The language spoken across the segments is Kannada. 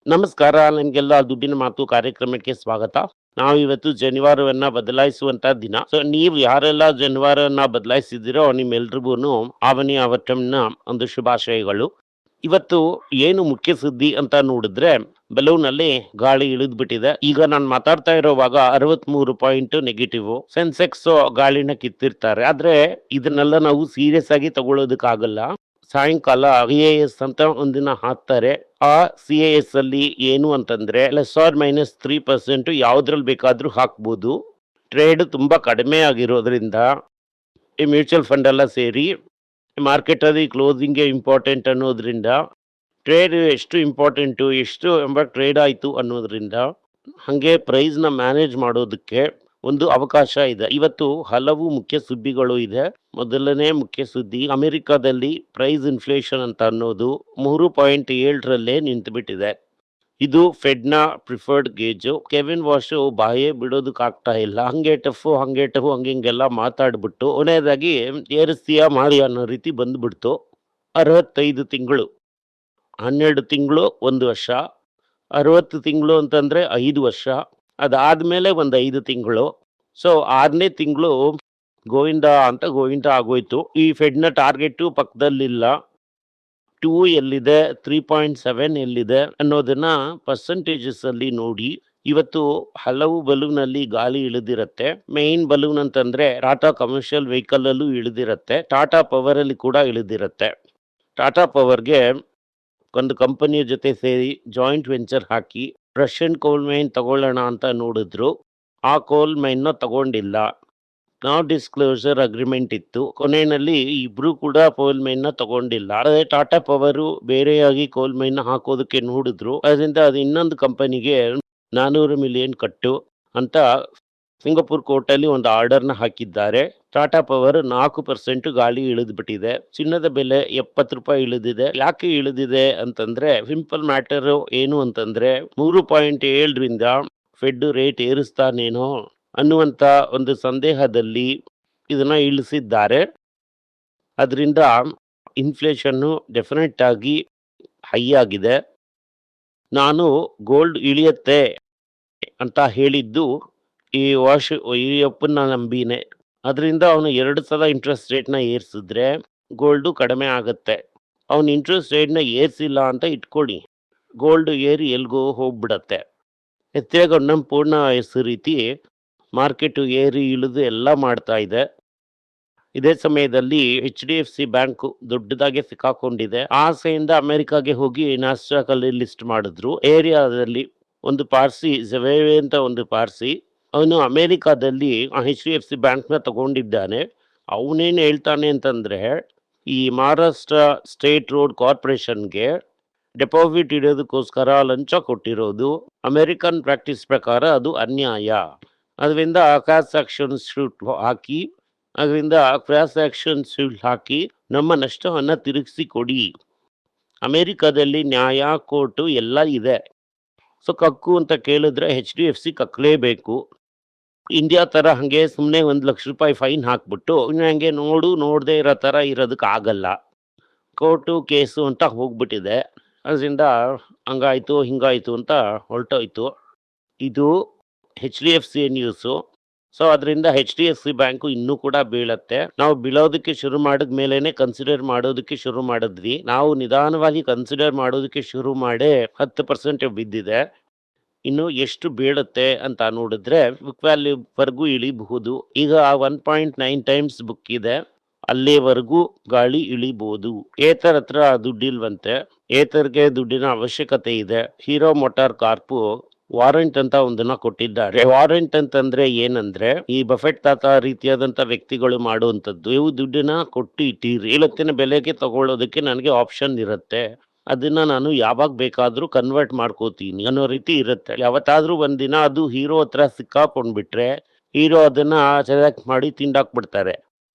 ನಮಸ್ಕಾರ. ನಿಮ್ಗೆಲ್ಲ ದುಡ್ಡಿನ ಮಾತು ಕಾರ್ಯಕ್ರಮಕ್ಕೆ ಸ್ವಾಗತ. ನಾವು ಇವತ್ತು ಜನಿವಾರವನ್ನ ಬದಲಾಯಿಸುವಂತ ದಿನ. ಸೊ ನೀವು ಯಾರೆಲ್ಲ ಜನಿವಾರವನ್ನ ಬದಲಾಯಿಸಿದಿರೋ ನಿಮ್ಮೆಲ್ರಿಗೂನು ಆವನಿ ಅವಟಂನ ಒಂದು ಶುಭಾಶಯಗಳು. ಇವತ್ತು ಏನು ಮುಖ್ಯ ಸುದ್ದಿ ಅಂತ ನೋಡಿದ್ರೆ ಬಲೂನ್ ಅಲ್ಲಿ ಗಾಳಿ ಇಳಿದ್ಬಿಟ್ಟಿದೆ. ಈಗ ನಾನು ಮಾತಾಡ್ತಾ ಇರೋವಾಗ 63 ಪಾಯಿಂಟ್ ನೆಗೆಟಿವ್. ಸೆನ್ಸೆಕ್ಸ್ ಗಾಳಿನ ಕಿತ್ತಿರ್ತಾರೆ. ಆದ್ರೆ ಇದನ್ನೆಲ್ಲ ನಾವು ಸೀರಿಯಸ್ ಆಗಿ ತಗೊಳ್ಳೋದಕ್ಕಾಗಲ್ಲ. ಸಾಯಂಕಾಲ CAS ಅಂತ ಒಂದಿನ ಹಾಕ್ತಾರೆ. ಆ CAS ಅಲ್ಲಿ ಏನು ಅಂತಂದ್ರೆ ±3% ಯಾವ್ದ್ರಲ್ಲಿ ಬೇಕಾದ್ರೂ ಹಾಕ್ಬೋದು. ಟ್ರೇಡ್ ತುಂಬಾ ಕಡಿಮೆ ಆಗಿರೋದ್ರಿಂದ ಈ ಮ್ಯೂಚುವಲ್ ಫಂಡ್ ಎಲ್ಲ ಸೇರಿ ಮಾರ್ಕೆಟ್ ಅಲ್ಲಿ ಕ್ಲೋಸಿಂಗ್ ಇಂಪಾರ್ಟೆಂಟ್ ಅನ್ನೋದ್ರಿಂದ ಟ್ರೇಡ್ ಎಷ್ಟು ಇಂಪಾರ್ಟೆಂಟು ಎಷ್ಟು ಎಂಬ ಟ್ರೇಡ್ ಆಯ್ತು ಅನ್ನೋದ್ರಿಂದ ಹಾಗೆ ಪ್ರೈಸ್ ನ ಮ್ಯಾನೇಜ್ ಮಾಡೋದಕ್ಕೆ ಒಂದು ಅವಕಾಶ ಇದೆ. ಇವತ್ತು ಹಲವು ಮುಖ್ಯ ಸುದ್ದಿಗಳು ಇದೆ. ಮೊದಲನೇ ಮುಖ್ಯ ಸುದ್ದಿ, ಅಮೆರಿಕದಲ್ಲಿ ಪ್ರೈಸ್ ಇನ್ಫ್ಲೇಷನ್ ಅಂತ ಅನ್ನೋದು 3.7ರಲ್ಲೇ ನಿಂತುಬಿಟ್ಟಿದೆ. ಇದು ಫೆಡ್ ನ ಪ್ರಿಫರ್ಡ್ ಗೇಜು. ಕೆವಿನ್ ವಾಶ್ ಬಾಯೇ ಬಿಡೋದಕ್ಕಾಗ್ತಾ ಇಲ್ಲ. ಹಂಗೆ ಟಫ್ ಹಂಗೆಲ್ಲ ಮಾತಾಡ್ಬಿಟ್ಟು ಕೊನೆಯದಾಗಿ ಏರಿಸ್ತೀಯ ಮಾರಿ ಅನ್ನೋ ರೀತಿ ಬಂದ್ಬಿಡ್ತು. 65 ತಿಂಗಳು, 12 ತಿಂಗಳು 1 ವರ್ಷ, 60 ತಿಂಗಳು ಅಂತಂದ್ರೆ 5 ವರ್ಷ, ಅದಾದ್ಮೇಲೆ ಒಂದು 5 ತಿಂಗಳು. ಸೊ 6ನೇ ತಿಂಗಳು ಗೋವಿಂದ ಆಗೋಯ್ತು. ಈ ಫೆಡ್ ನ ಟಾರ್ಗೆಟ್ ಪಕ್ಕದಲ್ಲಿಲ್ಲ. 2 ಎಲ್ಲಿದೆ, 3.7 ಎಲ್ಲಿದೆ ಅನ್ನೋದನ್ನ ಪರ್ಸೆಂಟೇಜಸ್ ಅಲ್ಲಿ ನೋಡಿ. ಇವತ್ತು ಹಲವು ಬಲೂನ್ ಅಲ್ಲಿ ಗಾಳಿ ಇಳಿದಿರತ್ತೆ. ಮೇನ್ ಬಲೂನ್ ಅಂತಂದ್ರೆ ಟಾಟಾ ಕಮರ್ಷಿಯಲ್ ವೆಹಿಕಲ್ ಅಲ್ಲೂ ಇಳಿದಿರತ್ತೆ, ಟಾಟಾ ಪವರ್ ಅಲ್ಲಿ ಕೂಡ ಇಳಿದಿರತ್ತೆ. ಟಾಟಾ ಪವರ್ಗೆ ಒಂದು ಕಂಪನಿಯ ಜೊತೆ ಸೇರಿ ಜಾಯಿಂಟ್ ವೆಂಚರ್ ಹಾಕಿ ರಷ್ಯನ್ ಕೋಲ್ ಮೈನ್ ತಗೊಳ್ಳೋಣ ಅಂತ ನೋಡಿದ್ರು. ಆ ಕೋಲ್ ಮೈನ್ ನ ತಗೊಂಡಿಲ್ಲ. ನಾನ್ ಡಿಸ್ಕ್ಲೋಸರ್ ಅಗ್ರಿಮೆಂಟ್ ಇತ್ತು. ಕೊನೆಯಲ್ಲಿ ಇಬ್ರು ಕೂಡ ಕೋಲ್ ಮೈನ್ ನ ತಗೊಂಡಿಲ್ಲ. ಅದೇ ಟಾಟಾ ಪವರ್ ಬೇರೆಯಾಗಿ ಕೋಲ್ ಮೈನ್ ನ ಹಾಕೋದಕ್ಕೆ ನೋಡಿದ್ರು. ಅದರಿಂದ ಅದು ಇನ್ನೊಂದು ಕಂಪನಿಗೆ 400 ಮಿಲಿಯನ್ ಕಟ್ಟು ಅಂತ ಸಿಂಗಪುರ್ ಕೋರ್ಟ್ ಅಲ್ಲಿ ಒಂದು ಆರ್ಡರ್ ನ ಹಾಕಿದ್ದಾರೆ. ಟಾಟಾ ಪವರ್ 4% ಗಾಳಿ ಇಳಿದ್ಬಿಟ್ಟಿದೆ. ಚಿನ್ನದ ಬೆಲೆ 70 ರೂಪಾಯಿ ಇಳಿದಿದೆ. ಯಾಕೆ ಇಳಿದಿದೆ ಅಂತಂದ್ರೆ ಸಿಂಪಲ್ ಮ್ಯಾಟರ್ ಏನು ಅಂತಂದ್ರೆ 3.7ರಿಂದ ಫೆಡ್ ರೇಟ್ ಏರಿಸ್ತಾನೇನೋ ಅನ್ನುವಂತ ಒಂದು ಸಂದೇಹದಲ್ಲಿ ಇದನ್ನ ಇಳಿಸಿದ್ದಾರೆ. ಅದರಿಂದ ಇನ್ಫ್ಲೇಷನ್ ಡೆಫಿನೆಟ್ ಆಗಿ ಹೈ ಆಗಿದೆ. ನಾನು ಗೋಲ್ಡ್ ಇಳಿಯತ್ತೆ ಅಂತ ಹೇಳಿದ್ದು ಈ ಅಪ್ಪನ್ನ ನಂಬಿನೇ. ಅದರಿಂದ ಅವನು 2 ಸಲ ಇಂಟ್ರೆಸ್ಟ್ ರೇಟ್ನ ಏರಿಸಿದ್ರೆ ಗೋಲ್ಡು ಕಡಿಮೆ ಆಗತ್ತೆ. ಅವನು ಇಂಟ್ರೆಸ್ಟ್ ರೇಟ್ನ ಏರಿಸಿಲ್ಲ ಅಂತ ಇಟ್ಕೊಳ್ಳಿ, ಗೋಲ್ಡ್ ಏರಿ ಎಲ್ಗೋ ಹೋಗ್ಬಿಡತ್ತೆ. ಎತ್ತೇಗೌಡ ಪೂರ್ಣ ಹೆಸರು ರೀತಿ ಮಾರ್ಕೆಟ್ ಏರಿ ಇಳಿದು ಎಲ್ಲ ಮಾಡ್ತಾ ಇದೆ. ಇದೇ ಸಮಯದಲ್ಲಿ HDFC ಬ್ಯಾಂಕ್ ದೊಡ್ಡದಾಗಿ ಸಿಕ್ಕಾಕೊಂಡಿದೆ. ಆಸೆಯಿಂದ ಅಮೆರಿಕಾಗೆ ಹೋಗಿ ನಾಸ್ಡಾಕ್ ಅಲ್ಲಿ ಲಿಸ್ಟ್ ಮಾಡಿದ್ರು. ಏರಿಯಾದಲ್ಲಿ ಒಂದು ಪಾರ್ಸಿ ಜವೇವೆ ಅಂತ ಒಂದು ಪಾರ್ಸಿ, ಅವನು ಅಮೆರಿಕಾದಲ್ಲಿ HDFC ಬ್ಯಾಂಕ್ನ ತಗೊಂಡಿದ್ದಾನೆ. ಅವನೇನು ಹೇಳ್ತಾನೆ ಅಂತಂದ್ರೆ ಈ ಮಹಾರಾಷ್ಟ್ರ ಸ್ಟೇಟ್ ರೋಡ್ ಕಾರ್ಪೊರೇಷನ್ಗೆ ಡೆಪಾಸಿಟ್ ಇಡೋದಕ್ಕೋಸ್ಕರ ಲಂಚ ಕೊಟ್ಟಿರೋದು ಅಮೆರಿಕನ್ ಪ್ರಾಕ್ಟೀಸ್ ಪ್ರಕಾರ ಅದು ಅನ್ಯಾಯ. ಅದರಿಂದ ಕ್ಲಾಸ್ ಆಕ್ಷನ್ ಹಾಕಿ ನಮ್ಮ ನಷ್ಟವನ್ನ ತಿರುಗಿಸಿ ಕೊಡಿ. ಅಮೆರಿಕದಲ್ಲಿ ನ್ಯಾಯ, ಕೋರ್ಟು ಎಲ್ಲ ಇದೆ. ಸೊ ಕಕ್ಕು ಅಂತ ಕೇಳಿದ್ರೆ HDFC ಕಕ್ಕಲೇಬೇಕು. ಇಂಡಿಯಾ ತರ ಹಂಗೆ ಸುಮ್ಮನೆ 1 ಲಕ್ಷ ರೂಪಾಯಿ ಫೈನ್ ಹಾಕ್ಬಿಟ್ಟು ಹಂಗೆ ನೋಡದೆ ಇರೋ ತರ ಇರೋದಕ್ಕೆ ಆಗಲ್ಲ. ಕೋರ್ಟು ಕೇಸು ಅಂತ ಹೋಗ್ಬಿಟ್ಟಿದೆ. ಅದರಿಂದ ಹಂಗಾಯ್ತು ಹಿಂಗಾಯ್ತು ಅಂತ ಹೊರಟೋಯ್ತು. ಇದು HDFC ನ್ಯೂಸು. ಸೊ ಅದರಿಂದ HDFC ಬ್ಯಾಂಕು ಇನ್ನೂ ಕೂಡ ಬೀಳತ್ತೆ. ನಾವು ಬೀಳೋದಕ್ಕೆ ಶುರು ಮಾಡಿದ ಮೇಲೇನೆ ಕನ್ಸಿಡರ್ ಮಾಡೋದಕ್ಕೆ ಶುರು ಮಾಡಿದ್ವಿ. ನಾವು ನಿಧಾನವಾಗಿ ಕನ್ಸಿಡರ್ ಮಾಡೋದಕ್ಕೆ ಶುರು ಮಾಡಿ 10% ಬಿದ್ದಿದೆ. ಇನ್ನು ಎಷ್ಟು ಬೀಳುತ್ತೆ ಅಂತ ನೋಡಿದ್ರೆ ಬುಕ್ ವ್ಯಾಲ್ಯೂ ವರೆಗೂ ಇಳಿಬಹುದು. ಈಗ 1.9 ಟೈಮ್ಸ್ ಬುಕ್ ಇದೆ, ಅಲ್ಲಿವರೆಗೂ ಗಾಳಿ ಇಳಿಬಹುದು. ಏತರ್ ಹತ್ರ ದುಡ್ಡಿಲ್ವಂತೆ. ಏತರ್ಗೆ ದುಡ್ಡಿನ ಅವಶ್ಯಕತೆ ಇದೆ. ಹೀರೋ ಮೋಟಾರ್ ಕಾರ್ಪು ವಾರಂಟ್ ಅಂತ ಒಂದನ್ನ ಕೊಟ್ಟಿದ್ದಾರೆ. ವಾರಂಟ್ ಅಂತಂದ್ರೆ ಏನಂದ್ರೆ ಈ ಬಫೆಟ್ ತಾತ ರೀತಿಯಾದಂತ ವ್ಯಕ್ತಿಗಳು ಮಾಡುವಂತದ್ದು. ಇವು ದುಡ್ಡನ್ನ ಕೊಟ್ಟು ಇಟ್ಟಿರಿ, ಇವತ್ತಿನ ಬೆಲೆಗೆ ತಗೊಳ್ಳೋದಕ್ಕೆ ನನಗೆ ಆಪ್ಷನ್ ಇರುತ್ತೆ, ಅದನ್ನ ನಾನು ಯಾವಾಗ ಬೇಕಾದ್ರೂ ಕನ್ವರ್ಟ್ ಮಾಡ್ಕೋತೀನಿ ಅನ್ನೋ ರೀತಿ ಇರುತ್ತೆ. ಯಾವತ್ತಾದ್ರೂ ಒಂದಿನ ಅದು ಹೀರೋ ಹತ್ರ ಸಿಕ್ಕಾಕೊಂಡ್ಬಿಟ್ರೆ ಹೀರೋ ಅದನ್ನ ಸೆಲೆಕ್ಟ್ ಮಾಡಿ ತಿಂದಾಕ್ಬಿಡ್ತಾರೆ.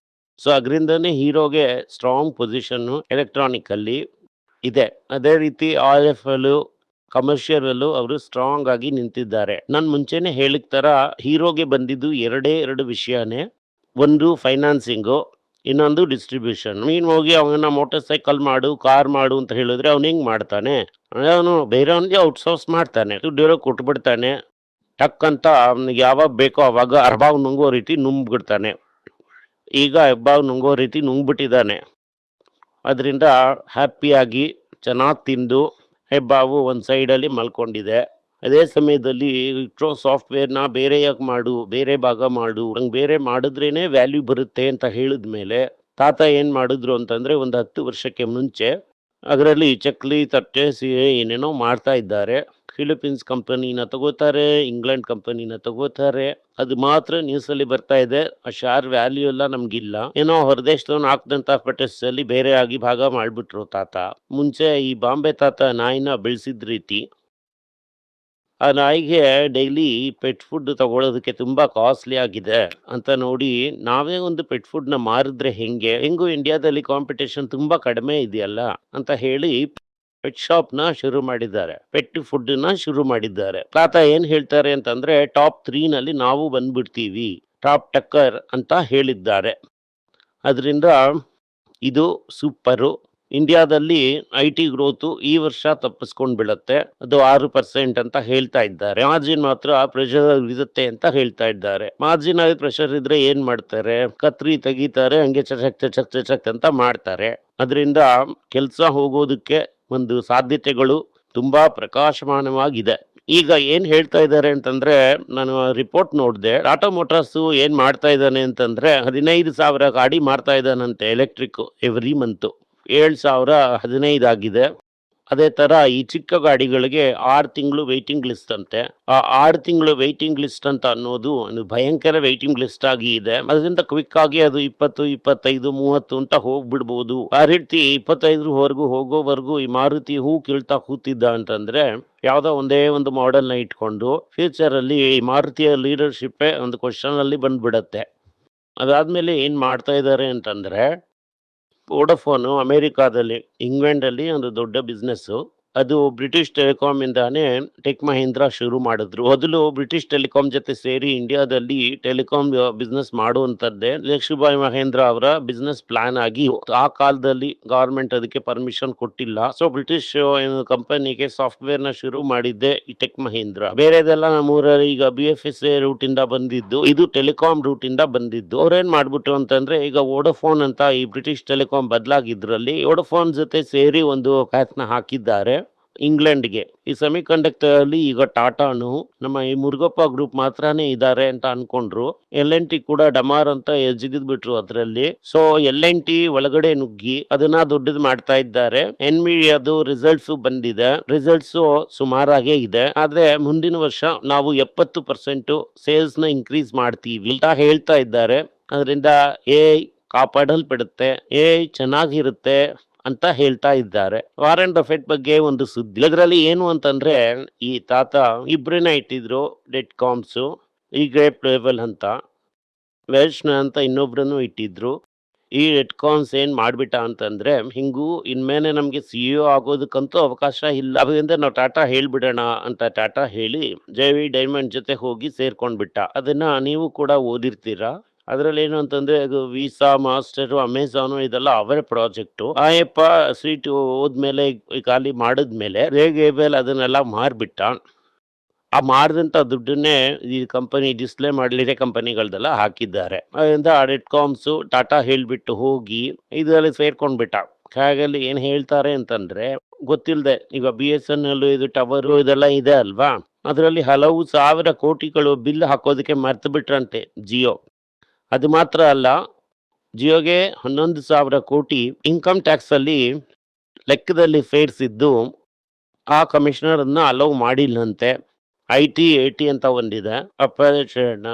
ಸೊ ಅದರಿಂದನೇ ಹೀರೋಗೆ ಸ್ಟ್ರಾಂಗ್ ಪೊಸಿಷನ್ ಎಲೆಕ್ಟ್ರಾನಿಕ್ ಅಲ್ಲಿ ಇದೆ. ಅದೇ ರೀತಿ RFL ಕಮರ್ಷಿಯಲ್ ಅವರು ಸ್ಟ್ರಾಂಗ್ ಆಗಿ ನಿಂತಿದ್ದಾರೆ. ನಾನು ಮುಂಚೆನೆ ಹೇಳಿದ ತರ ಹೀರೋಗೆ ಬಂದಿದ್ದು 2 ವಿಷಯನೇ. ಒಂದು ಫೈನಾನ್ಸಿಂಗು, ಇನ್ನೊಂದು ಡಿಸ್ಟ್ರಿಬ್ಯೂಷನ್. ನೀನು ಹೋಗಿ ಅವನ ಮೋಟರ್ ಸೈಕಲ್ ಮಾಡು, ಕಾರ್ ಮಾಡು ಅಂತ ಹೇಳಿದ್ರೆ ಅವ್ನು ಹೆಂಗ್ ಮಾಡ್ತಾನೆ? ಅವನು ಬೇರೆಯವನಿಗೆ ಔಟ್ಸೋರ್ಸ್ ಮಾಡ್ತಾನೆ, ದುಡ್ಡಿರೋ ಕೊಟ್ಬಿಡ್ತಾನೆ. ಟಕ್ ಅಂತ ಅವ್ನಿಗೆ ಯಾವಾಗ ಬೇಕೋ ಅವಾಗ ಅರ್ಬಾವ್ ನುಂಗೋ ರೀತಿ ನುಂಗ್ಬಿಡ್ತಾನೆ. ಈಗ ಹೆಬ್ಬಾವ್ ನುಂಗೋ ರೀತಿ ನುಂಗ್ಬಿಟ್ಟಿದ್ದಾನೆ. ಅದರಿಂದ ಹ್ಯಾಪಿಯಾಗಿ ಚೆನ್ನಾಗಿ ತಿಂದು ಹೆಬ್ಬಾವು ಒಂದು ಸೈಡಲ್ಲಿ ಮಲ್ಕೊಂಡಿದೆ. ಅದೇ ಸಮಯದಲ್ಲಿ ಇಟ್ರೋ ಸಾಫ್ಟ್ವೇರ್ನ ಬೇರೆ ಯಾಕೆ ಮಾಡು, ಬೇರೆ ಭಾಗ ಮಾಡು, ಹಂಗೆ ಬೇರೆ ಮಾಡಿದ್ರೇನೆ ವ್ಯಾಲ್ಯೂ ಬರುತ್ತೆ ಅಂತ ಹೇಳಿದ್ಮೇಲೆ ತಾತ ಏನು ಮಾಡಿದ್ರು ಅಂತಂದರೆ, ಒಂದು 10 ವರ್ಷಕ್ಕೆ ಮುಂಚೆ ಅದರಲ್ಲಿ ಚಕ್ಲಿ, ತಟ್ಟೆ, ಸೀರೆ ಏನೇನೋ ಮಾಡ್ತಾ ಇದ್ದಾರೆ. ಫಿಲಿಪೀನ್ಸ್ ಕಂಪನಿನ ತಗೋತಾರೆ, ಇಂಗ್ಲೆಂಡ್ ಕಂಪನಿನ ತಗೋತಾರೆ. ಅದು ಮಾತ್ರ ನ್ಯೂಸಲ್ಲಿ ಬರ್ತಾ ಇದೆ. ಆ ಶೇರ್ ವ್ಯಾಲ್ಯೂ ಎಲ್ಲ ನಮ್ಗಿಲ್ಲ. ಏನೋ ಹೊರದೇಶದವನು ಹಾಕ್ದಂಥ ಪಟಸ್ಸಲ್ಲಿ ಬೇರೆ ಆಗಿ ಭಾಗ ಮಾಡಿಬಿಟ್ರು ತಾತ. ಮುಂಚೆ ಈ ಬಾಂಬೆ ತಾತ ನಾಯಿನ ಬೆಳೆಸಿದ ರೀತಿ ಆ ನಾಯಿಗೆ ಡೈಲಿ ಪೆಟ್ ಫುಡ್ ತಗೊಳ್ಳೋದಕ್ಕೆ ತುಂಬ ಕಾಸ್ಟ್ಲಿ ಆಗಿದೆ ಅಂತ ನೋಡಿ, ನಾವೇ ಒಂದು ಪೆಟ್ ಫುಡ್ನ ಮಾರಿದ್ರೆ ಹೆಂಗೂ ಇಂಡಿಯಾದಲ್ಲಿ ಕಾಂಪಿಟೇಷನ್ ತುಂಬ ಕಡಿಮೆ ಇದೆಯಲ್ಲ ಅಂತ ಹೇಳಿ ಪೆಟ್ ಶಾಪ್ನ ಶುರು ಮಾಡಿದ್ದಾರೆ, ಪೆಟ್ ಫುಡ್ನ ಶುರು ಮಾಡಿದ್ದಾರೆ. ತಾತ ಏನು ಹೇಳ್ತಾರೆ ಅಂತಂದ್ರೆ, ಟಾಪ್ 3ನಲ್ಲಿ ನಾವು ಬಂದ್ಬಿಡ್ತೀವಿ, ಟಾಪ್ ಟಕ್ಕರ್ ಅಂತ ಹೇಳಿದ್ದಾರೆ. ಅದರಿಂದ ಇದು ಸೂಪರು. ಇಂಡಿಯಾದಲ್ಲಿ IT ಗ್ರೋತು ಈ ವರ್ಷ ತಪ್ಪಿಸ್ಕೊಂಡು ಬೀಳುತ್ತೆ. ಅದು 6% ಅಂತ ಹೇಳ್ತಾ ಇದ್ದಾರೆ. ಮಾರ್ಜಿನ್ ಮಾತ್ರ ಪ್ರೆಷರ್ ಇರುತ್ತೆ ಅಂತ ಹೇಳ್ತಾ ಇದ್ದಾರೆ. ಮಾರ್ಜಿನ್ ಆಗಿ ಪ್ರೆಷರ್ ಇದ್ರೆ ಏನ್ ಮಾಡ್ತಾರೆ? ಕತ್ರಿ ತೆಗಿತಾರೆ, ಹಂಗೆ ಚಚಕ್ ಚಚಕ್ ಚಚಕ್ ಅಂತ ಮಾಡ್ತಾರೆ. ಅದರಿಂದ ಕೆಲಸ ಹೋಗೋದಕ್ಕೆ ಒಂದು ಸಾಧ್ಯತೆಗಳು ತುಂಬಾ ಪ್ರಕಾಶಮಾನವಾಗಿದೆ. ಈಗ ಏನ್ ಹೇಳ್ತಾ ಇದ್ದಾರೆ ಅಂತಂದ್ರೆ, ನಾನು ರಿಪೋರ್ಟ್ ನೋಡಿದೆ, ಟಾಟಾ ಮೋಟಾರ್ಸ್ ಏನ್ ಮಾಡ್ತಾ ಇದ್ದಾನೆ ಅಂತಂದ್ರೆ 15,000 ಗಾಡಿ ಮಾರ್ತಾ ಇದ್ದಾನಂತೆ ಎಲೆಕ್ಟ್ರಿಕ್ ಎವ್ರಿ ಮಂತ್. 7,015 ಆಗಿದೆ. ಅದೇ ತರ ಈ ಚಿಕ್ಕ ಗಾಡಿಗಳಿಗೆ 6 ತಿಂಗಳು ವೇಟಿಂಗ್ ಲಿಸ್ಟ್ ಅಂತೆ. ಆ 6 ತಿಂಗಳು ವೇಟಿಂಗ್ ಲಿಸ್ಟ್ ಅಂತ ಅನ್ನೋದು ಒಂದು ಭಯಂಕರ ವೇಟಿಂಗ್ ಲಿಸ್ಟ್ ಆಗಿ ಇದೆ. ಅದರಿಂದ ಕ್ವಿಕ್ ಆಗಿ ಅದು 20, 25, 30 ಅಂತ ಹೋಗ್ಬಿಡ್ಬೋದು. ಆ ರೀತಿ 25 ಹೋಗೋವರೆಗೂ ಈ ಮಾರುತಿ ಕೀಳ್ತಾ ಕೂತಿದ್ದ ಅಂತಂದ್ರೆ, ಯಾವ್ದೋ ಒಂದೇ ಒಂದು ಮಾಡೆಲ್ ನ ಇಟ್ಕೊಂಡು ಫ್ಯೂಚರ್ ಅಲ್ಲಿ ಈ ಮಾರುತಿಯ ಲೀಡರ್ಶಿಪ್ ಒಂದು ಕ್ವಶನ್ ಅಲ್ಲಿ ಬಂದ್ಬಿಡತ್ತೆ. ಅದಾದ್ಮೇಲೆ ಏನ್ ಮಾಡ್ತಾ ಇದ್ದಾರೆ ಅಂತಂದ್ರೆ, ವೋಡಫೋನು ಅಮೆರಿಕಾದಲ್ಲಿ, ಇಂಗ್ಲೆಂಡಲ್ಲಿ ಒಂದು ದೊಡ್ಡ ಬಿಸ್ನೆಸ್ಸು. ಅದು ಬ್ರಿಟಿಷ್ ಟೆಲಿಕಾಂ ಇಂದಾನೆ ಟೆಕ್ ಮಹೀಂದ್ರ ಶುರು ಮಾಡಿದ್ರು. ಮೊದಲು ಬ್ರಿಟಿಷ್ ಟೆಲಿಕಾಂ ಜೊತೆ ಸೇರಿ ಇಂಡಿಯಾದಲ್ಲಿ ಟೆಲಿಕಾಂ ಬಿಸ್ನೆಸ್ ಮಾಡುವಂಥದ್ದೇ ಲಕ್ಷ್ಮೀಬಾಯಿ ಮಹೇಂದ್ರ ಅವರ ಬಿಸ್ನೆಸ್ ಪ್ಲಾನ್ ಆಗಿ. ಆ ಕಾಲದಲ್ಲಿ ಗವರ್ಮೆಂಟ್ ಅದಕ್ಕೆ ಪರ್ಮಿಷನ್ ಕೊಟ್ಟಿಲ್ಲ. ಸೊ ಬ್ರಿಟಿಷ್ ಕಂಪನಿಗೆ ಸಾಫ್ಟ್ವೇರ್ ನ ಶುರು ಮಾಡಿದ್ದೆ ಈ ಟೆಕ್ ಮಹೀಂದ್ರ. ಬೇರೆದೆಲ್ಲ ನಮ್ಮೂರಲ್ಲಿ ಈಗ BFSA ರೂಟ್ ಇಂದ ಬಂದಿದ್ದು, ಇದು ಟೆಲಿಕಾಂ ರೂಟ್ ಇಂದ ಬಂದಿದ್ದು. ಅವ್ರೇನ್ ಮಾಡ್ಬಿಟ್ರು ಅಂತಂದ್ರೆ, ಈಗ ವೋಡಫೋನ್ ಅಂತ ಈ ಬ್ರಿಟಿಷ್ ಟೆಲಿಕಾಂ ಬದಲಾಗಿದ್ರಲ್ಲಿ ವೋಡಫೋನ್ ಜೊತೆ ಸೇರಿ ಒಂದು ಪ್ಯಾಕ್ನ ಹಾಕಿದ್ದಾರೆ ಇಂಗ್ಲೆಂಡ್ಗೆ. ಈ ಸೆಮಿ ಕಂಡಕ್ಟರ್ ಅಲ್ಲಿ ಈಗ ಟಾಟಾನು ನಮ್ಮ ಈ ಮುರುಗಪ್ಪ ಗ್ರೂಪ್ ಮಾತ್ರನೇ ಇದ್ದಾರೆ ಅಂತ ಅನ್ಕೊಂಡ್ರು. L&T ಕೂಡ ಡಮಾರ್ ಅಂತ ಬಿಟ್ರು ಅದರಲ್ಲಿ. ಸೊ L&T ಒಳಗಡೆ ನುಗ್ಗಿ ಅದನ್ನ ದೊಡ್ಡದು ಮಾಡ್ತಾ ಇದ್ದಾರೆ. ಎನ್ವಿಡಿಯಾದು ರಿಸಲ್ಟ್ಸ್ ಬಂದಿದೆ. ರಿಸಲ್ಟ್ಸ್ ಸುಮಾರಾಗೇ ಇದೆ. ಆದ್ರೆ ಮುಂದಿನ ವರ್ಷ ನಾವು 70% ಸೇಲ್ಸ್ ನ ಇನ್ಕ್ರೀಸ್ ಮಾಡ್ತೀವಿ ಅಂತ ಹೇಳ್ತಾ ಇದ್ದಾರೆ. ಅದರಿಂದ ಕಾಪಾಡಲ್ಪಡುತ್ತೆ, ಚೆನ್ನಾಗಿರುತ್ತೆ ಅಂತ ಹೇಳ್ತಾ ಇದ್ದಾರೆ. ವಾರೆನ್ ಬಫೆಟ್ ಬಗ್ಗೆ ಒಂದು ಸುದ್ದಿ. ಇದರಲ್ಲಿ ಏನು ಅಂತಂದ್ರೆ, ಈ ತಾತ ಇಬ್ರನ್ನ ಇಟ್ಟಿದ್ರು ಡೆಟ್ ಕಾಮ್ಸ್, ಈ ಗ್ರೇಪ್ ಲೆವೆಲ್ ಅಂತ, ವೆಲ್ಶ್ನ ಅಂತ ಇನ್ನೊಬ್ರನ್ನು ಇಟ್ಟಿದ್ರು. ಈ ಡೆಟ್ ಕಾಮ್ಸ್ ಏನ್ ಮಾಡ್ಬಿಟ್ಟ ಅಂತಂದ್ರೆ, ಇನ್ಮೇಲೆ ನಮ್ಗೆ CEO ಆಗೋದಕ್ಕಂತೂ ಅವಕಾಶ ಇಲ್ಲ. ಅದರಿಂದ ನಾವು ಟಾಟಾ ಹೇಳ್ಬಿಡೋಣ ಅಂತ ಟಾಟಾ ಹೇಳಿ JV ಡೈಮಂಡ್ ಜೊತೆ ಹೋಗಿ ಸೇರ್ಕೊಂಡ್ಬಿಟ್ಟ. ಅದನ್ನ ನೀವು ಕೂಡ ಓದಿರ್ತೀರಾ. ಅದರಲ್ಲಿ ಏನು ಅಂತಂದ್ರೆ, ಅದು ವೀಸಾ, ಮಾಸ್ಟರ್, ಅಮೆಝಾನು ಇದೆಲ್ಲ ಅವರ ಪ್ರಾಜೆಕ್ಟು. ಆಯಪ್ಪ ಸೀಟು ಹೋದ್ಮೇಲೆ ಖಾಲಿ ಮಾಡಿದ್ಮೇಲೆ ರೇಗೇಬಲ್ ಅದನ್ನೆಲ್ಲ ಮಾರ್ಬಿಟ್ಟ. ಆ ಮಾರಿದಂತ ದುಡ್ಡನ್ನೇ ಈ ಕಂಪನಿ ಡಿಸ್ಪ್ಲೇ ಮಾಡಲಿದೆ ಕಂಪನಿಗಳದೆಲ್ಲ ಹಾಕಿದ್ದಾರೆ. ಅದರಿಂದ ಡೆಟ್ ಕಾಮ್ಸ್ ಟಾಟಾ ಹೇಳ್ಬಿಟ್ಟು ಹೋಗಿ ಇದರಲ್ಲಿ ಸೇರ್ಕೊಂಡ್ಬಿಟ್ಟ. ಹಾಗಾಗಿ ಏನ್ ಹೇಳ್ತಾರೆ ಅಂತಂದ್ರೆ, ಗೊತ್ತಿಲ್ಲದೆ ಈಗ BSNL ಇದು ಟವರು ಇದೆಲ್ಲ ಇದೆ ಅಲ್ವಾ, ಅದರಲ್ಲಿ ಹಲವು ಸಾವಿರ ಕೋಟಿಗಳು ಬಿಲ್ ಹಾಕೋದಕ್ಕೆ ಮರ್ತು ಬಿಟ್ರಂತೆ ಜಿಯೋ. ಅದು ಮಾತ್ರ ಅಲ್ಲ, ಜಿಯೋಗೆ 11,000 ಕೋಟಿ ಇನ್ಕಮ್ ಟ್ಯಾಕ್ಸ್ ಅಲ್ಲಿ ಲೆಕ್ಕದಲ್ಲಿ ಸೇರಿಸಿದ್ದು ಆ ಕಮಿಷನರ್ ಅನ್ನ ಅಲೌ ಮಾಡಿಲ್ಲಂತೆ. IT ಅಂತ ಒಂದಿದೆ, ಅಪರೇಷನ್.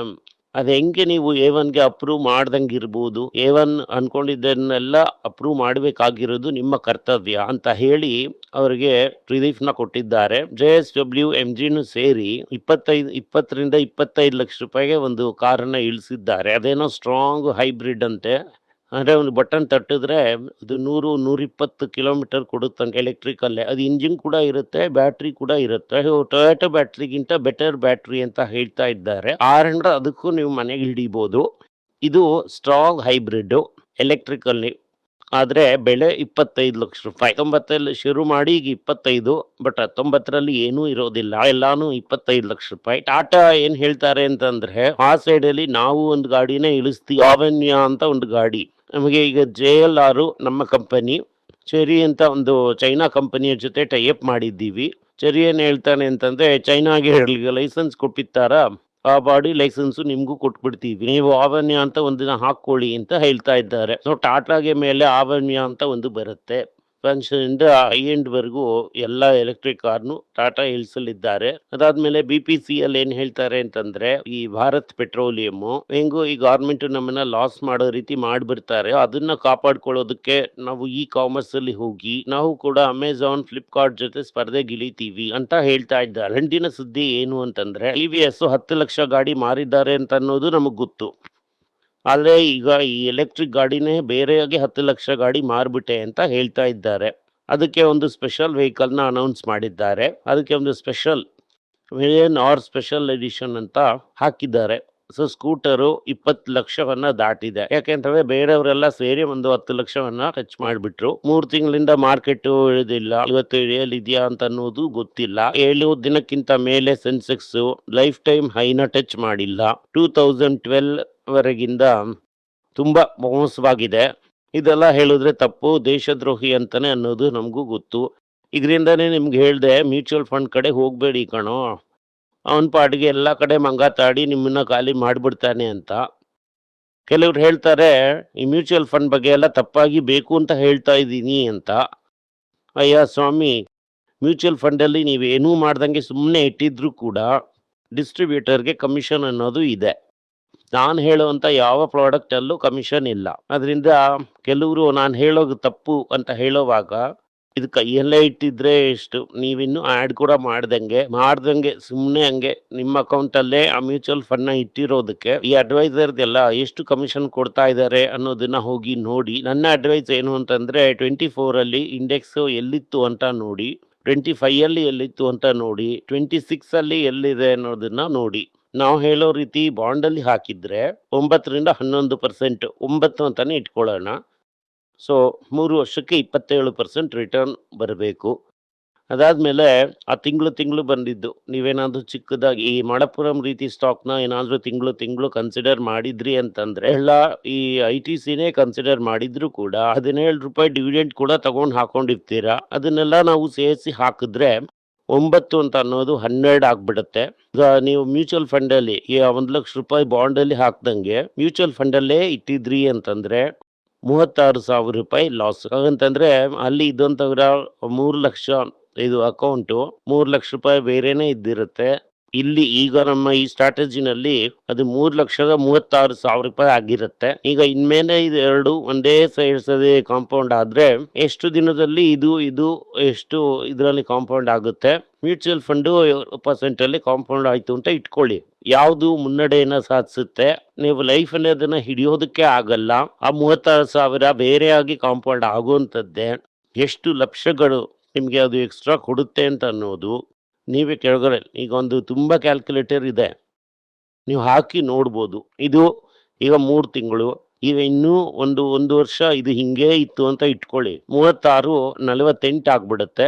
ಅದು ಹೆಂಗೆ ನೀವು A1ಗೆ ಅಪ್ರೂವ್ ಮಾಡ್ದಂಗೆ ಇರ್ಬೋದು, A1 ಅನ್ಕೊಂಡಿದ್ದನ್ನೆಲ್ಲ ಅಪ್ರೂವ್ ಮಾಡಬೇಕಾಗಿರೋದು ನಿಮ್ಮ ಕರ್ತವ್ಯ ಅಂತ ಹೇಳಿ ಅವರಿಗೆ ರಿಲೀಫ್ನ ಕೊಟ್ಟಿದ್ದಾರೆ. JSW MGನು ಸೇರಿ 20ರಿಂದ 25 ಲಕ್ಷ ರೂಪಾಯಿಗೆ ಒಂದು ಕಾರನ್ನ ಇಳಿಸಿದ್ದಾರೆ. ಅದೇನೋ ಸ್ಟ್ರಾಂಗ್ ಹೈಬ್ರಿಡ್ ಅಂತೆ. ಅಂದ್ರೆ ಒಂದು ಬಟನ್ ತಟ್ಟಿದ್ರೆ ಅದು 100-120 ಕಿಲೋಮೀಟರ್ ಕೊಡುತ್ತಂತೆ ಎಲೆಕ್ಟ್ರಿಕಲ್ಲೇ. ಅದು ಇಂಜಿನ್ ಕೂಡ ಇರುತ್ತೆ, ಬ್ಯಾಟ್ರಿ ಕೂಡ ಇರುತ್ತೆ. ಟೊಯೋಟಾ ಬ್ಯಾಟ್ರಿಗಿಂತ ಬೆಟರ್ ಬ್ಯಾಟ್ರಿ ಅಂತ ಹೇಳ್ತಾ ಇದ್ದಾರೆ. 600 ಅದಕ್ಕೂ ನೀವು ಮನೆಗೆ ಹಿಡಿಬಹುದು. ಇದು ಸ್ಟ್ರಾಂಗ್ ಹೈಬ್ರಿಡ್. ಎಲೆಕ್ಟ್ರಿಕಲ್ಲಿ. ಆದ್ರೆ ಬೆಲೆ 25 ಲಕ್ಷ ರೂಪಾಯಿ. 19 ಶುರು ಮಾಡಿ ಈಗ 25, ಬಟ್ 19ರಲ್ಲಿ ಏನೂ ಇರೋದಿಲ್ಲ. ಎಲ್ಲಾನು 25 ಲಕ್ಷ ರೂಪಾಯಿ. ಟಾಟಾ ಏನ್ ಹೇಳ್ತಾರೆ ಅಂತಂದ್ರೆ, ಆ ಸೈಡ್ ಅಲ್ಲಿ ನಾವು ಒಂದು ಗಾಡಿನೇ ಇಳಿಸ್ತೀವಿ, ಲಾವಣ್ಯ ಅಂತ ಒಂದು ಗಾಡಿ. ನಮಗೆ ಈಗ JLR ನಮ್ಮ ಕಂಪನಿ, ಚೆರಿ ಅಂತ ಒಂದು ಚೈನಾ ಕಂಪನಿಯ ಜೊತೆ ಟೈಅಪ್ ಮಾಡಿದ್ದೀವಿ. ಚೆರಿ ಏನ್ ಹೇಳ್ತಾನೆ ಅಂತಂದ್ರೆ, ಚೈನಾಗೆ ಲೈಸೆನ್ಸ್ ಕೊಟ್ಟಿರ್ತಾರ, ಆ ಬಾಡಿ ಲೈಸೆನ್ಸ್ ನಿಮ್ಗೂ ಕೊಟ್ಬಿಡ್ತೀವಿ, ನೀವು ಆವನ್ಯ ಅಂತ ಒಂದಿನ ಹಾಕೊಳ್ಳಿ ಅಂತ ಹೇಳ್ತಾ ಇದ್ದಾರೆ. ಸೊ ಟಾಟಾಗೆ ಮೇಲೆ ಆವನ್ಯ ಅಂತ ಒಂದು ಬರುತ್ತೆ. ಇಂದ ಹೈ ಎಂಡ್ ವರೆಗೂ ಎಲ್ಲ ಎಲೆಕ್ಟ್ರಿಕ್ ಕಾರ್ನು ಟಾಟಾ ಇಳಿಸಲಿದ್ದಾರೆ. ಅದಾದ್ಮೇಲೆ BPCL ಏನ್ ಹೇಳ್ತಾರೆ ಅಂತಂದ್ರೆ, ಈ ಭಾರತ್ ಪೆಟ್ರೋಲಿಯಂ ಹೆಂಗು ಈ ಗವರ್ಮೆಂಟ್ ನಮ್ಮನ್ನ ಲಾಸ್ ಮಾಡೋ ರೀತಿ ಮಾಡ್ಬಿಡ್ತಾರೆ, ಅದನ್ನ ಕಾಪಾಡ್ಕೊಳ್ಳೋದಕ್ಕೆ ನಾವು ಕಾಮರ್ಸ್ ಅಲ್ಲಿ ಹೋಗಿ ನಾವು ಕೂಡ ಅಮೆಜಾನ್, ಫ್ಲಿಪ್ಕಾರ್ಟ್ ಜೊತೆ ಸ್ಪರ್ಧೆಗಿಳಿತೀವಿ ಅಂತ ಹೇಳ್ತಾ ಇದ್ದಾರೆ. ಹಿಂದಿನ ಸುದ್ದಿ ಏನು ಅಂತಂದ್ರೆ, TVS 10 ಲಕ್ಷ ಗಾಡಿ ಮಾರಿದ್ದಾರೆ ಅಂತ ಅನ್ನೋದು ನಮಗ್ ಗೊತ್ತು. ಆದ್ರೆ ಈಗ ಈ ಎಲೆಕ್ಟ್ರಿಕ್ ಗಾಡಿನೇ ಬೇರೆಯಾಗಿ 10 ಲಕ್ಷ ಗಾಡಿ ಮಾರ್ಬಿಟ್ಟೆ ಅಂತ ಹೇಳ್ತಾ ಇದ್ದಾರೆ. ಅದಕ್ಕೆ ಒಂದು ಸ್ಪೆಷಲ್ ವೆಹಿಕಲ್ನ ಅನೌನ್ಸ್ ಮಾಡಿದ್ದಾರೆ. ಅದಕ್ಕೆ ಒಂದು special million or special edition ಅಂತ ಹಾಕಿದ್ದಾರೆ. ಸೊ ಸ್ಕೂಟರು 20 ಲಕ್ಷವನ್ನ ದಾಟಿದೆ. ಯಾಕೆಂತಂದ್ರೆ ಬೇರೆಯವರೆಲ್ಲ ಸೇರಿ ಒಂದು 10 ಲಕ್ಷವನ್ನ ಟಚ್ ಮಾಡಿಬಿಟ್ರು. 3 ತಿಂಗಳಿಂದ ಮಾರ್ಕೆಟ್ ಇಳಿದಿಲ್ಲ, ಇವತ್ತು ಇಳಿಯಲಿದೆಯಾ ಅಂತ ಅನ್ನೋದು ಗೊತ್ತಿಲ್ಲ. 7 ದಿನಕ್ಕಿಂತ ಮೇಲೆ ಸೆನ್ಸೆಕ್ಸ್ ಲೈಫ್ ಟೈಮ್ ಹೈನ ಟಚ್ ಮಾಡಿಲ್ಲ. 2012 ವರೆಗಿಂದ ತುಂಬಾ ಮೋಸವಾಗಿದೆ. ಇದೆಲ್ಲ ಹೇಳಿದ್ರೆ ತಪ್ಪು, ದೇಶದ್ರೋಹಿ ಅಂತಾನೆ ಅನ್ನೋದು ನಮಗೂ ಗೊತ್ತು. ಇದರಿಂದಾನೇ ನಿಮ್ಗೆ ಹೇಳ್ದೆ, ಮ್ಯೂಚುವಲ್ ಫಂಡ್ ಕಡೆ ಹೋಗ್ಬೇಡಿ ಕಣೋ, ಅವನ ಪಾಟಿಗೆ ಎಲ್ಲ ಕಡೆ ಮಂಗಾತಾಡಿ ನಿಮ್ಮನ್ನ ಖಾಲಿ ಮಾಡ್ಬಿಡ್ತಾನೆ ಅಂತ. ಕೆಲವ್ರು ಹೇಳ್ತಾರೆ ಈ ಮ್ಯೂಚುವಲ್ ಫಂಡ್ ಬಗ್ಗೆ ಎಲ್ಲ ತಪ್ಪಾಗಿ ಬೇಕು ಅಂತ ಹೇಳ್ತಾ ಇದ್ದೀನಿ ಅಂತ. ಅಯ್ಯ ಸ್ವಾಮಿ, ಮ್ಯೂಚುವಲ್ ಫಂಡಲ್ಲಿ ನೀವೇನೂ ಮಾಡ್ದಂಗೆ ಸುಮ್ಮನೆ ಇಟ್ಟಿದ್ರು ಕೂಡ ಡಿಸ್ಟ್ರಿಬ್ಯೂಟರ್ಗೆ ಕಮಿಷನ್ ಅನ್ನೋದು ಇದೆ. ನಾನು ಹೇಳುವಂತ ಯಾವ ಪ್ರಾಡಕ್ಟ್ ಅಲ್ಲೂ ಕಮಿಷನ್ ಇಲ್ಲ. ಅದರಿಂದ ಕೆಲವರು ನಾನು ಹೇಳೋದು ತಪ್ಪು ಅಂತ ಹೇಳೋವಾಗ, ಇದು ಕೈಯಲ್ಲೇ ಇಟ್ಟಿದ್ರೆ ಎಷ್ಟು, ನೀವಿನ್ನು ಆ್ಯಡ್ ಕೂಡ ಮಾಡ್ದಂಗೆ ಸುಮ್ಮನೆ ಹಂಗೆ ನಿಮ್ಮ ಅಕೌಂಟಲ್ಲೇ ಆ ಮ್ಯೂಚುವಲ್ ಫಂಡ್ನ ಇಟ್ಟಿರೋದಕ್ಕೆ ಈ ಅಡ್ವೈಸರ್ದೆಲ್ಲ ಎಷ್ಟು ಕಮಿಷನ್ ಕೊಡ್ತಾ ಇದ್ದಾರೆ ಅನ್ನೋದನ್ನ ಹೋಗಿ ನೋಡಿ. ನನ್ನ ಅಡ್ವೈಸ್ ಏನು ಅಂತಂದ್ರೆ, 24 ಇಂಡೆಕ್ಸ್ ಎಲ್ಲಿತ್ತು ಅಂತ ನೋಡಿ, 25 ಎಲ್ಲಿತ್ತು ಅಂತ ನೋಡಿ, 26 ಎಲ್ಲಿದೆ ಅನ್ನೋದನ್ನ ನೋಡಿ. ನಾವು ಹೇಳೋ ರೀತಿ ಬಾಂಡಲ್ಲಿ ಹಾಕಿದ್ರೆ 9 ರಿಂದ 11%, 9 ಅಂತಾನೆ ಇಟ್ಕೊಳ್ಳೋಣ. ಸೊ 3 ವರ್ಷಕ್ಕೆ 27% ರಿಟರ್ನ್ ಬರಬೇಕು. ಅದಾದ್ಮೇಲೆ ಆ ತಿಂಗಳು ಬಂದಿದ್ದು ನೀವೇನಾದ್ರೂ ಚಿಕ್ಕದಾಗಿ ಈ ಮಣಪುರಂ ರೀತಿ ಸ್ಟಾಕ್ನ ಏನಾದ್ರೂ ತಿಂಗಳು ಕನ್ಸಿಡರ್ ಮಾಡಿದ್ರಿ ಅಂತಂದ್ರೆ, ಎಲ್ಲ ಈ ITCನೇ ಕನ್ಸಿಡರ್ ಮಾಡಿದ್ರು ಕೂಡ 17 ರೂಪಾಯಿ ಡಿವಿಡೆಂಡ್ ಕೂಡ ತಗೊಂಡು ಹಾಕೊಂಡಿರ್ತೀರಾ. ಅದನ್ನೆಲ್ಲ ನಾವು ಸೇರಿಸಿ ಹಾಕಿದ್ರೆ 9 ಅಂತ ಅನ್ನೋದು 12 ಆಗ್ಬಿಡುತ್ತೆ. ಈಗ ನೀವು ಮ್ಯೂಚುವಲ್ ಫಂಡಲ್ಲಿ 1 ಲಕ್ಷ ರೂಪಾಯಿ ಬಾಂಡಲ್ಲಿ ಹಾಕ್ದಂಗೆ ಮ್ಯೂಚುವಲ್ ಫಂಡಲ್ಲೇ ಇಟ್ಟಿದ್ರಿ ಅಂತಂದ್ರೆ 36,000 ರೂಪಾಯಿ ಲಾಸ್. ಹಾಗಂತಂದ್ರೆ ಅಲ್ಲಿ ಇದ್ದಂಥವ್ರ 3 ಲಕ್ಷ ಇದು ಅಕೌಂಟು 3 ಲಕ್ಷ ರೂಪಾಯಿ ಬೇರೆನೆ ಇದ್ದಿರುತ್ತೆ. ಇಲ್ಲಿ ಈಗ ನಮ್ಮ ಈ ಸ್ಟ್ರಾಟಜಿನಲ್ಲಿ ಅದು 3,36,000 ರೂಪಾಯಿ ಆಗಿರುತ್ತೆ. ಈಗ ಇನ್ಮೇಲೆ ಇದು ಎರಡು ಒಂದೇ ಸೇರಿಸದೆ ಕಾಂಪೌಂಡ್ ಆದ್ರೆ ಎಷ್ಟು ದಿನದಲ್ಲಿ ಇದು ಎಷ್ಟು ಇದರಲ್ಲಿ ಕಾಂಪೌಂಡ್ ಆಗುತ್ತೆ. ಮ್ಯೂಚುವಲ್ ಫಂಡು 7% ಅಲ್ಲಿ ಕಾಂಪೌಂಡ್ ಆಯ್ತು ಅಂತ ಇಟ್ಕೊಳ್ಳಿ. ಯಾವುದು ಮುನ್ನಡೆಯನ್ನ ಸಾಧಿಸುತ್ತೆ, ನೀವು ಲೈಫಲ್ಲಿ ಅದನ್ನ ಹಿಡಿಯೋದಕ್ಕೆ ಆಗಲ್ಲ. ಆ 36,000 ಬೇರೆಯಾಗಿ ಕಾಂಪೌಂಡ್ ಆಗುವಂಥದ್ದೇ ಎಷ್ಟು ಲಕ್ಷಗಳು ನಿಮ್ಗೆ ಅದು ಎಕ್ಸ್ಟ್ರಾ ಕೊಡುತ್ತೆ ಅಂತ ಅನ್ನೋದು ನೀವೇ ಕೆಳಗಡೆ ಈಗ ಒಂದು ತುಂಬಾ ಕ್ಯಾಲ್ಕುಲೇಟರ್ ಇದೆ, ನೀವು ಹಾಕಿ ನೋಡ್ಬೋದು. ಇದು ಈಗ 3 ತಿಂಗಳು, ಈಗ ಇನ್ನೂ ಒಂದು ವರ್ಷ ಇದು ಹಿಂಗೇ ಇತ್ತು ಅಂತ ಇಟ್ಕೊಳ್ಳಿ. 36 48 ಆಗ್ಬಿಡುತ್ತೆ.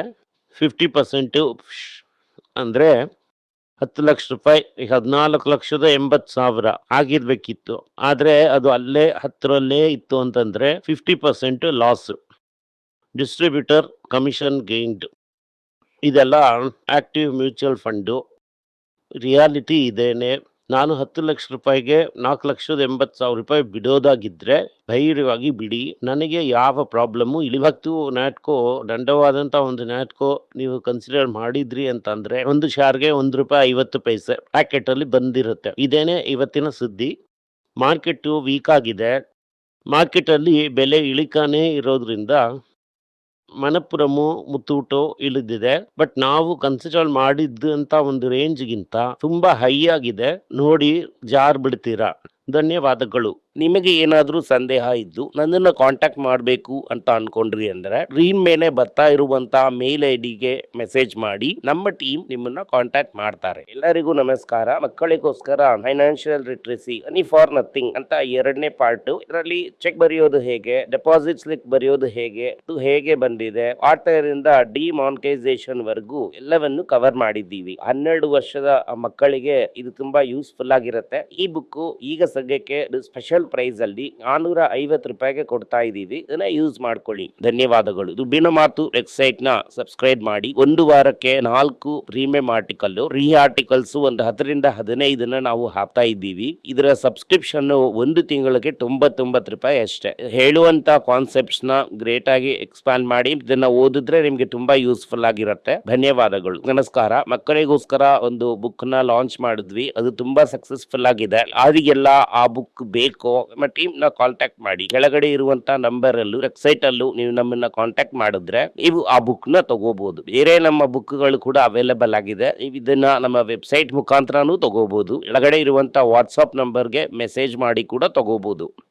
50% ಅಂದ್ರೆ 10 ಲಕ್ಷ ರೂಪಾಯಿ 14,80,000 ಆಗಿರ್ಬೇಕಿತ್ತು. ಆದ್ರೆ ಅದು ಅಲ್ಲೇ 10ರಲ್ಲೇ ಇತ್ತು ಅಂತಂದ್ರೆ 50% ಲಾಸ್. Distributor commission gained. ಇದೆಲ್ಲ ಆಕ್ಟಿವ್ ಮ್ಯೂಚುವಲ್ ಫಂಡು. ರಿಯಾಲಿಟಿ ಇದೇನೆ. ನಾನು 10 ಲಕ್ಷ ರೂಪಾಯಿಗೆ 4,80,000 ರೂಪಾಯಿ ಬಿಡೋದಾಗಿದ್ರೆ ಧೈರ್ಯವಾಗಿ ಬಿಡಿ, ನನಗೆ ಯಾವ ಪ್ರಾಬ್ಲಮ್ಮು ಇಲ್ಲ. ಇವತ್ತು ನ್ಯಾಟ್ಕೋ ದಂಡವಾದಂಥ ಒಂದು ನ್ಯಾಟ್ಕೋ ನೀವು ಕನ್ಸಿಡರ್ ಮಾಡಿದ್ರಿ ಅಂತಂದ್ರೆ ಒಂದು ಶೇರ್ಗೆ ₹1.50 ಪ್ಯಾಕೆಟಲ್ಲಿ ಬಂದಿರುತ್ತೆ. ಇದೇನೆ ಇವತ್ತಿನ ಸುದ್ದಿ. ಮಾರ್ಕೆಟು ವೀಕ್ ಆಗಿದೆ. ಮಾರ್ಕೆಟಲ್ಲಿ ಬೆಲೆ ಇಳಿಕಾನೇ ಇರೋದ್ರಿಂದ ಮಣಪುರಮು ಮುತ್ತೂಟು ಇಳಿದಿದೆ. ಬಟ್ ನಾವು ಕನ್ಸಿಡರ್ ಮಾಡಿದ್ದಂತ ಒಂದು ರೇಂಜ್ಗಿಂತ ತುಂಬಾ ಹೈ ಆಗಿದೆ. ನೋಡಿ ಜಾರ್ ಬಿಡ್ತೀರಾ. ಧನ್ಯವಾದಗಳು. ನಿಮಗೆ ಏನಾದರೂ ಸಂದೇಹ ಇದ್ದು ನನ್ನನ್ನು ಕಾಂಟ್ಯಾಕ್ಟ್ ಮಾಡಬೇಕು ಅಂತ ಅನ್ಕೊಂಡ್ರಿ ಅಂದ್ರೆ ಸ್ಕ್ರೀನ್ ಮೇಲೆ ಬರ್ತಾ ಇರುವಂತ ಮೇಲ್ ಐಡಿಗೆ ಮೆಸೇಜ್ ಮಾಡಿ, ನಮ್ಮ ಟೀಮ್ ನಿಮ್ಮನ್ನ ಕಾಂಟ್ಯಾಕ್ಟ್ ಮಾಡ್ತಾರೆ. ಎಲ್ಲರಿಗೂ ನಮಸ್ಕಾರ. ಮಕ್ಕಳಿಗೋಸ್ಕರ financial literacy money for nothing ಅಂತ 2ನೇ ಪಾರ್ಟ್. ಇದರಲ್ಲಿ ಚೆಕ್ ಬರೆಯೋದು ಹೇಗೆ, ಡೆಪಾಸಿಟ್ ಸ್ಲಿಪ್ ಬರೆಯೋದು ಹೇಗೆ, ಇದು ಹೇಗೆ ಬಂದಿದೆ, ಆಟರಿಂದ ಡಿಮಾನಿಟೈಸೇಷನ್ ವರೆಗೂ ಎಲ್ಲವನ್ನು ಕವರ್ ಮಾಡಿದ್ದೀವಿ. 12 ವರ್ಷದ ಮಕ್ಕಳಿಗೆ ಇದು ತುಂಬಾ ಯೂಸ್ಫುಲ್ ಆಗಿರುತ್ತೆ. ಈ ಬುಕ್ ಈಗ ಸದ್ಯಕ್ಕೆ ಸ್ಪೆಷಲ್ ಪ್ರೈಸ್ ಅಲ್ಲಿ 450 ರೂಪಾಯಿಗೆ ಕೊಡ್ತಾ ಇದೀವಿ. ಇದನ್ನ ಯೂಸ್ ಮಾಡ್ಕೊಳ್ಳಿ. ಧನ್ಯವಾದಗಳು. ದುಡ್ಡಿನ ಮಾತು ವೆಬ್ಸೈಟ್ ನ ಸಬ್ಸ್ಕ್ರೈಬ್ ಮಾಡಿ. ಒಂದು ವಾರಕ್ಕೆ 4 ಪ್ರೀಮಿಯಂ ಆರ್ಟಿಕಲ್, ಫ್ರೀ ಆರ್ಟಿಕಲ್ಸ್ ಒಂದು 10ರಿಂದ 15 ನಾವು ಹಾಕ್ತಾ ಇದ್ದೀವಿ. ಇದರ ಸಬ್ಸ್ಕ್ರಿಪ್ಷನ್ ಒಂದು ತಿಂಗಳಿಗೆ 99 ರೂಪಾಯಿ ಅಷ್ಟೇ. ಹೇಳುವಂತ ಕಾನ್ಸೆಪ್ಟ್ಸ್ ನ ಗ್ರೇಟ್ ಆಗಿ ಎಕ್ಸ್ಪ್ಯಾಂಡ್ ಮಾಡಿ ಇದನ್ನ ಓದಿದ್ರೆ ನಿಮ್ಗೆ ತುಂಬಾ ಯೂಸ್ಫುಲ್ ಆಗಿರುತ್ತೆ. ಧನ್ಯವಾದಗಳು. ನಮಸ್ಕಾರ. ಮಕ್ಕಳಿಗೋಸ್ಕರ ಒಂದು ಬುಕ್ ನ ಲಾಂಚ್ ಮಾಡಿದ್ವಿ. ಅದು ತುಂಬಾ ಸಕ್ಸಸ್ಫುಲ್ ಆಗಿದೆ. ಅವರಿಗೆಲ್ಲ ಆ ಬುಕ್ ಬೇಕು, ನಮ್ಮ ಟೀಮ್ ನ ಕಾಂಟ್ಯಾಕ್ಟ್ ಮಾಡಿ. ಕೆಳಗಡೆ ಇರುವಂತ ನಂಬರ್ ಅಲ್ಲೂ ವೆಬ್ಸೈಟ್ ಅಲ್ಲೂ ನೀವು ನಮ್ಮನ್ನ ಕಾಂಟ್ಯಾಕ್ಟ್ ಮಾಡಿದ್ರೆ ನೀವು ಆ ಬುಕ್ ನ ತಗೋಬಹುದು. ಬೇರೆ ನಮ್ಮ ಬುಕ್ ಗಳು ಕೂಡ ಅವೈಲೇಬಲ್ ಆಗಿದೆ. ನೀವು ಇದನ್ನ ನಮ್ಮ ವೆಬ್ಸೈಟ್ ಮುಖಾಂತರನೂ ತಗೋಬಹುದು. ಕೆಳಗಡೆ ಇರುವಂತ ವಾಟ್ಸ್ಆಪ್ ನಂಬರ್ಗೆ ಮೆಸೇಜ್ ಮಾಡಿ ಕೂಡ ತಗೋಬಹುದು.